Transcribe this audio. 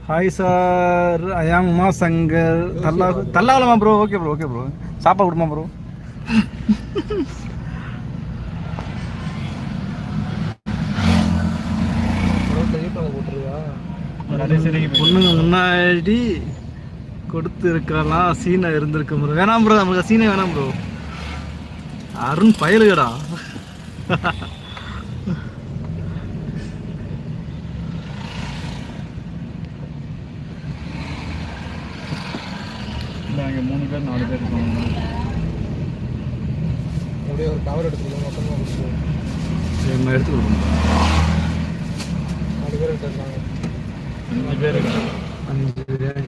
Hi sir, I'm Uma Shankar. தல்லாவலமா bro? Okay bro, okay bro. சாப்பாடு கொடுமா ப்ரோ? பொண்ணுங்க முன்னாடி கொடுத்து இருக்கலாம், சீனை இருந்திருக்கு ப்ரோ. வேணாம் ப்ரோ, நமக்கு சீனே வேணாம் ப்ரோ. அருண் பயலுகடா. இங்கே 3 பேர் 4 பேர் இருக்காங்க. அப்படியே ஒரு கவர் எடுத்துக்கலாம், மொத்தமாக கொடுத்து எடுத்து கொடுக்கணும். 4 பேர் இருக்காங்க. 5 பேர் இருக்காங்க. 5